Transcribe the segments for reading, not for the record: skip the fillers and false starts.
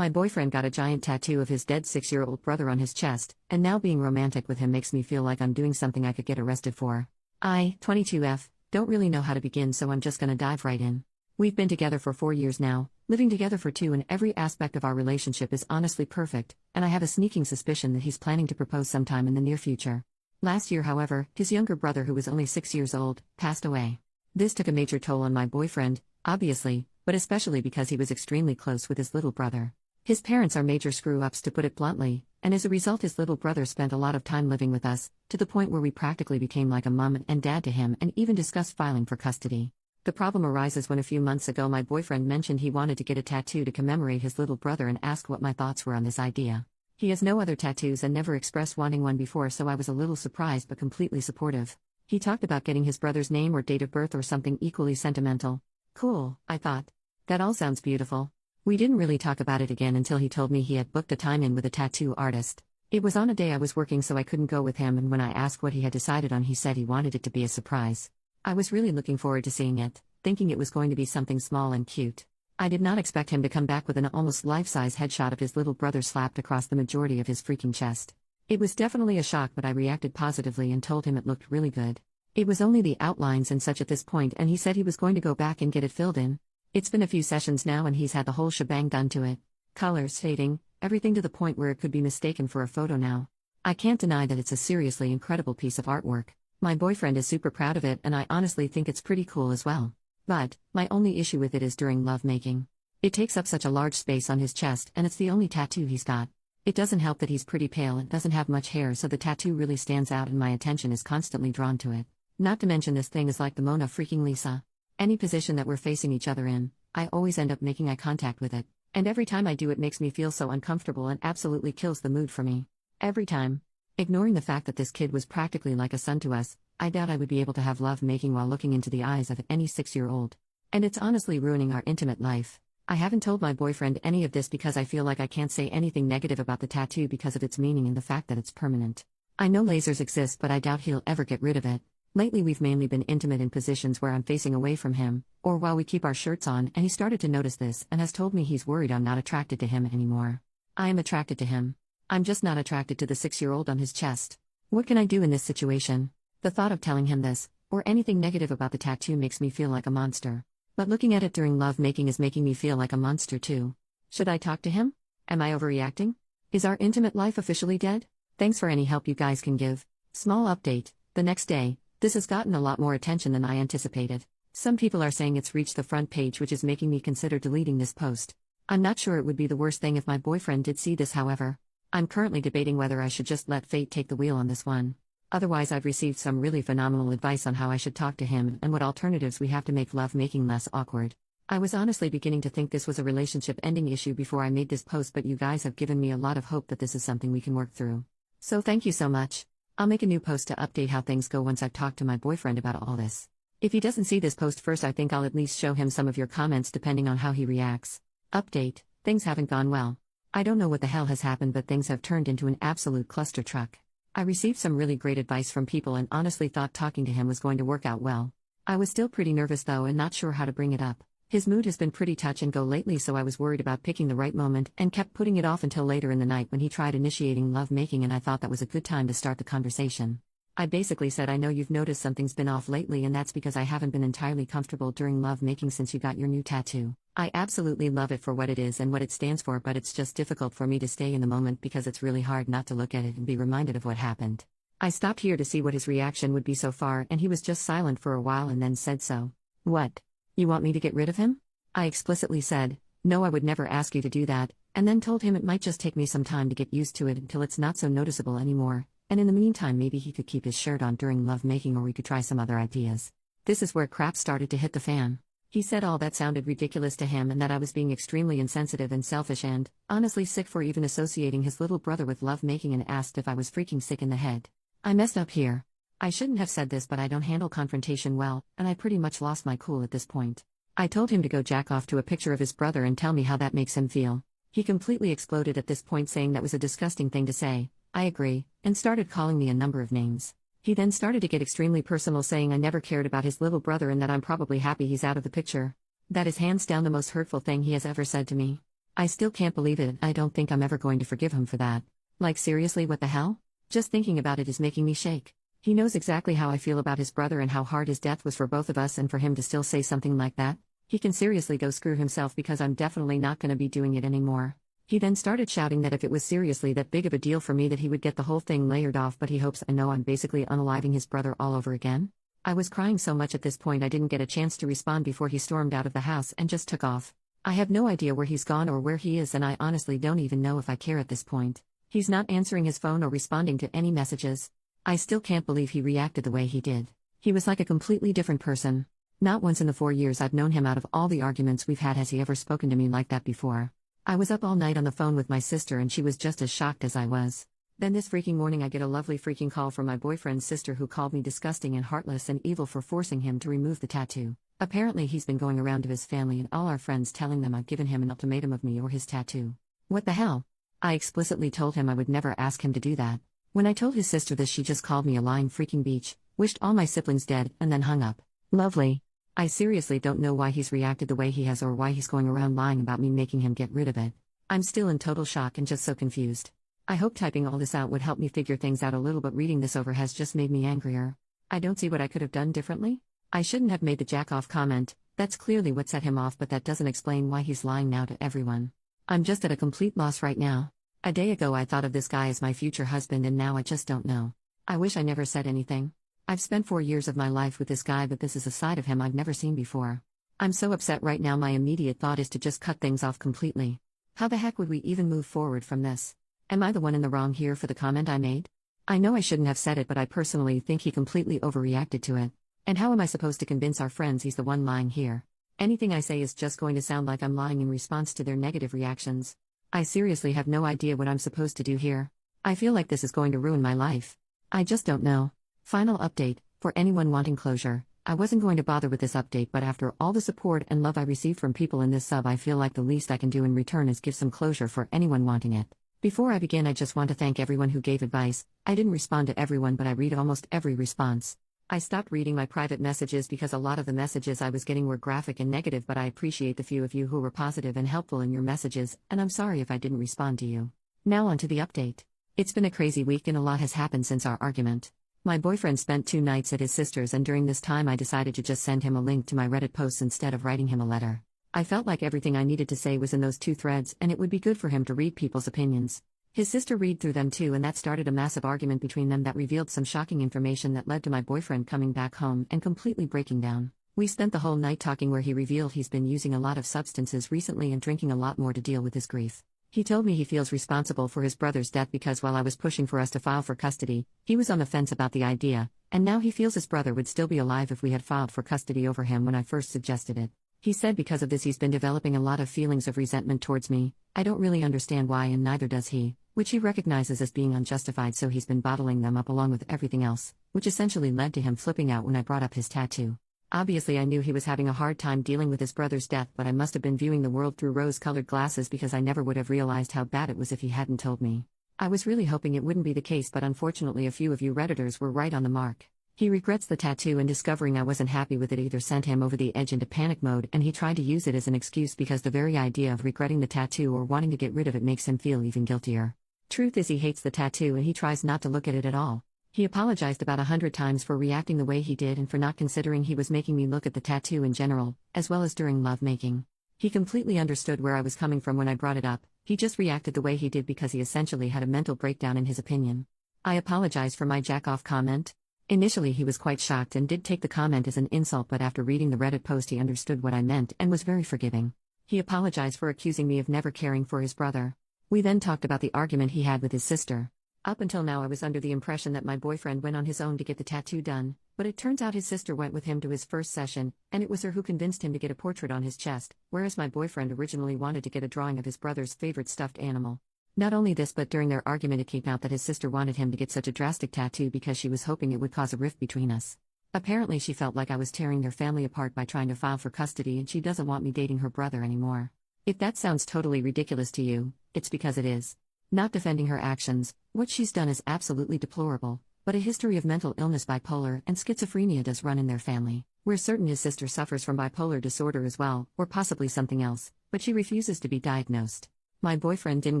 My boyfriend got a giant tattoo of his dead 6-year-old brother on his chest, and now being romantic with him makes me feel like I'm doing something I could get arrested for. I, 22F, don't really know how to begin, so I'm just gonna dive right in. We've been together for 4 years now, living together for 2, and every aspect of our relationship is honestly perfect, and I have a sneaking suspicion that he's planning to propose sometime in the near future. Last year, however, his younger brother, who was only 6 years old, passed away. This took a major toll on my boyfriend, obviously, but especially because he was extremely close with his little brother. His parents are major screw-ups, to put it bluntly, and as a result his little brother spent a lot of time living with us, to the point where we practically became like a mom and dad to him and even discussed filing for custody. The problem arises when a few months ago my boyfriend mentioned he wanted to get a tattoo to commemorate his little brother and asked what my thoughts were on this idea. He has no other tattoos and never expressed wanting one before, so I was a little surprised but completely supportive. He talked about getting his brother's name or date of birth or something equally sentimental. Cool, I thought. That all sounds beautiful. We didn't really talk about it again until he told me he had booked a time in with a tattoo artist. It was on a day I was working, so I couldn't go with him, and when I asked what he had decided on, he said he wanted it to be a surprise. I was really looking forward to seeing it, thinking it was going to be something small and cute. I did not expect him to come back with an almost life-size headshot of his little brother slapped across the majority of his freaking chest. It was definitely a shock, but I reacted positively and told him it looked really good. It was only the outlines and such at this point, and he said he was going to go back and get it filled in. It's been a few sessions now and he's had the whole shebang done to it. Colors, fading, everything to the point where it could be mistaken for a photo now. I can't deny that it's a seriously incredible piece of artwork. My boyfriend is super proud of it, and I honestly think it's pretty cool as well. But my only issue with it is during lovemaking. It takes up such a large space on his chest, and it's the only tattoo he's got. It doesn't help that he's pretty pale and doesn't have much hair, so the tattoo really stands out and my attention is constantly drawn to it. Not to mention this thing is like the Mona freaking Lisa. Any position that we're facing each other in, I always end up making eye contact with it, and every time I do it makes me feel so uncomfortable and absolutely kills the mood for me. Every time. Ignoring the fact that this kid was practically like a son to us, I doubt I would be able to have love making while looking into the eyes of any 6-year-old. And it's honestly ruining our intimate life. I haven't told my boyfriend any of this because I feel like I can't say anything negative about the tattoo because of its meaning and the fact that it's permanent. I know lasers exist, but I doubt he'll ever get rid of it. Lately we've mainly been intimate in positions where I'm facing away from him, or while we keep our shirts on, and he started to notice this and has told me he's worried I'm not attracted to him anymore. I am attracted to him. I'm just not attracted to the 6-year-old on his chest. What can I do in this situation? The thought of telling him this, or anything negative about the tattoo, makes me feel like a monster. But looking at it during lovemaking is making me feel like a monster too. Should I talk to him? Am I overreacting? Is our intimate life officially dead? Thanks for any help you guys can give. Small update. The next day, this has gotten a lot more attention than I anticipated. Some people are saying it's reached the front page, which is making me consider deleting this post. I'm not sure it would be the worst thing if my boyfriend did see this, however. I'm currently debating whether I should just let fate take the wheel on this one. Otherwise, I've received some really phenomenal advice on how I should talk to him and what alternatives we have to make love making less awkward. I was honestly beginning to think this was a relationship ending issue before I made this post, but you guys have given me a lot of hope that this is something we can work through. So thank you so much. I'll make a new post to update how things go once I've talked to my boyfriend about all this. If he doesn't see this post first, I think I'll at least show him some of your comments depending on how he reacts. Update: things haven't gone well. I don't know what the hell has happened, but things have turned into an absolute cluster truck. I received some really great advice from people and honestly thought talking to him was going to work out well. I was still pretty nervous though and not sure how to bring it up. His mood has been pretty touch and go lately, so I was worried about picking the right moment and kept putting it off until later in the night when he tried initiating love making, and I thought that was a good time to start the conversation. I basically said, I know you've noticed something's been off lately, and that's because I haven't been entirely comfortable during love making since you got your new tattoo. I absolutely love it for what it is and what it stands for, but it's just difficult for me to stay in the moment because it's really hard not to look at it and be reminded of what happened. I stopped here to see what his reaction would be so far, and he was just silent for a while and then said, so, what? You want me to get rid of him? I explicitly said, no, I would never ask you to do that, and then told him it might just take me some time to get used to it until it's not so noticeable anymore, and in the meantime maybe he could keep his shirt on during love making, or we could try some other ideas. This is where crap started to hit the fan. He said all that sounded ridiculous to him and that I was being extremely insensitive and selfish and, honestly, sick for even associating his little brother with love making, and asked if I was freaking sick in the head. I messed up here. I shouldn't have said this, but I don't handle confrontation well, and I pretty much lost my cool at this point. I told him to go jack off to a picture of his brother and tell me how that makes him feel. He completely exploded at this point, saying that was a disgusting thing to say. I agree, and started calling me a number of names. He then started to get extremely personal, saying I never cared about his little brother and that I'm probably happy he's out of the picture. That is hands down the most hurtful thing he has ever said to me. I still can't believe it. I don't think I'm ever going to forgive him for that. Like, seriously, what the hell? Just thinking about it is making me shake. He knows exactly how I feel about his brother and how hard his death was for both of us, and for him to still say something like that? He can seriously go screw himself, because I'm definitely not gonna be doing it anymore. He then started shouting that if it was seriously that big of a deal for me that he would get the whole thing layered off, but he hopes I know I'm basically unaliving his brother all over again. I was crying so much at this point I didn't get a chance to respond before he stormed out of the house and just took off. I have no idea where he's gone or where he is, and I honestly don't even know if I care at this point. He's not answering his phone or responding to any messages. I still can't believe he reacted the way he did. He was like a completely different person. Not once in the 4 years I've known him, out of all the arguments we've had, has he ever spoken to me like that before. I was up all night on the phone with my sister and she was just as shocked as I was. Then this freaking morning I get a lovely freaking call from my boyfriend's sister, who called me disgusting and heartless and evil for forcing him to remove the tattoo. Apparently he's been going around to his family and all our friends telling them I've given him an ultimatum of me or his tattoo. What the hell? I explicitly told him I would never ask him to do that. When I told his sister this, she just called me a lying freaking bitch, wished all my siblings dead, and then hung up. Lovely. I seriously don't know why he's reacted the way he has, or why he's going around lying about me making him get rid of it. I'm still in total shock and just so confused. I hope typing all this out would help me figure things out a little, but reading this over has just made me angrier. I don't see what I could have done differently. I shouldn't have made the jack off comment. That's clearly what set him off, but that doesn't explain why he's lying now to everyone. I'm just at a complete loss right now. A day ago I thought of this guy as my future husband, and now I just don't know. I wish I never said anything. I've spent 4 years of my life with this guy, but this is a side of him I've never seen before. I'm so upset right now. My immediate thought is to just cut things off completely. How the heck would we even move forward from this? Am I the one in the wrong here for the comment I made? I know I shouldn't have said it, but I personally think he completely overreacted to it. And how am I supposed to convince our friends he's the one lying here? Anything I say is just going to sound like I'm lying in response to their negative reactions. I seriously have no idea what I'm supposed to do here. I feel like this is going to ruin my life. I just don't know. Final update, for anyone wanting closure. I wasn't going to bother with this update, but after all the support and love I received from people in this sub, I feel like the least I can do in return is give some closure for anyone wanting it. Before I begin, I just want to thank everyone who gave advice. I didn't respond to everyone, but I read almost every response. I stopped reading my private messages because a lot of the messages I was getting were graphic and negative, but I appreciate the few of you who were positive and helpful in your messages, and I'm sorry if I didn't respond to you. Now on to the update. It's been a crazy week and a lot has happened since our argument. My boyfriend spent 2 nights at his sister's, and during this time I decided to just send him a link to my Reddit posts instead of writing him a letter. I felt like everything I needed to say was in those 2 threads, and it would be good for him to read people's opinions. His sister read through them too, and that started a massive argument between them that revealed some shocking information that led to my boyfriend coming back home and completely breaking down. We spent the whole night talking, where he revealed he's been using a lot of substances recently and drinking a lot more to deal with his grief. He told me he feels responsible for his brother's death because while I was pushing for us to file for custody, he was on the fence about the idea, and now he feels his brother would still be alive if we had filed for custody over him when I first suggested it. He said because of this he's been developing a lot of feelings of resentment towards me. I don't really understand why, and neither does he, which he recognizes as being unjustified, so he's been bottling them up along with everything else, which essentially led to him flipping out when I brought up his tattoo. Obviously I knew he was having a hard time dealing with his brother's death, but I must have been viewing the world through rose-colored glasses because I never would have realized how bad it was if he hadn't told me. I was really hoping it wouldn't be the case, but unfortunately a few of you Redditors were right on the mark. He regrets the tattoo, and discovering I wasn't happy with it either sent him over the edge into panic mode, and he tried to use it as an excuse because the very idea of regretting the tattoo or wanting to get rid of it makes him feel even guiltier. Truth is, he hates the tattoo and he tries not to look at it at all. He apologized about 100 times for reacting the way he did and for not considering he was making me look at the tattoo in general, as well as during lovemaking. He completely understood where I was coming from when I brought it up. He just reacted the way he did because he essentially had a mental breakdown in his opinion. I apologize for my jack-off comment. Initially he was quite shocked and did take the comment as an insult, but after reading the Reddit post he understood what I meant and was very forgiving. He apologized for accusing me of never caring for his brother. We then talked about the argument he had with his sister. Up until now I was under the impression that my boyfriend went on his own to get the tattoo done, but it turns out his sister went with him to his first session, and it was her who convinced him to get a portrait on his chest, whereas my boyfriend originally wanted to get a drawing of his brother's favorite stuffed animal. Not only this, but during their argument it came out that his sister wanted him to get such a drastic tattoo because she was hoping it would cause a rift between us. Apparently she felt like I was tearing their family apart by trying to file for custody, and she doesn't want me dating her brother anymore. If that sounds totally ridiculous to you, it's because it is. Not defending her actions, what she's done is absolutely deplorable, but a history of mental illness, bipolar, and schizophrenia does run in their family. We're certain his sister suffers from bipolar disorder as well, or possibly something else, but she refuses to be diagnosed. My boyfriend didn't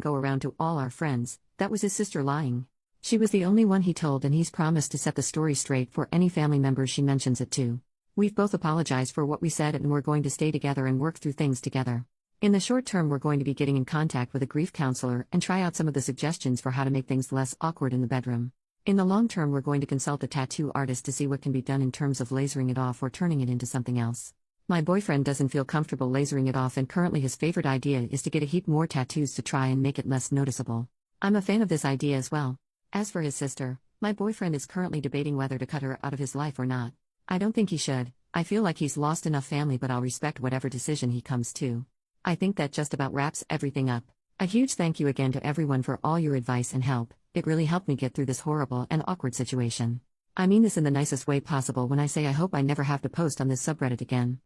go around to all our friends, that was his sister lying. She was the only one he told, and he's promised to set the story straight for any family members she mentions it to. We've both apologized for what we said, and we're going to stay together and work through things together. In the short term, we're going to be getting in contact with a grief counselor and try out some of the suggestions for how to make things less awkward in the bedroom. In the long term, we're going to consult a tattoo artist to see what can be done in terms of lasering it off or turning it into something else. My boyfriend doesn't feel comfortable lasering it off, and currently his favorite idea is to get a heap more tattoos to try and make it less noticeable. I'm a fan of this idea as well. As for his sister, my boyfriend is currently debating whether to cut her out of his life or not. I don't think he should. I feel like he's lost enough family, but I'll respect whatever decision he comes to. I think that just about wraps everything up. A huge thank you again to everyone for all your advice and help. It really helped me get through this horrible and awkward situation. I mean this in the nicest way possible when I say I hope I never have to post on this subreddit again.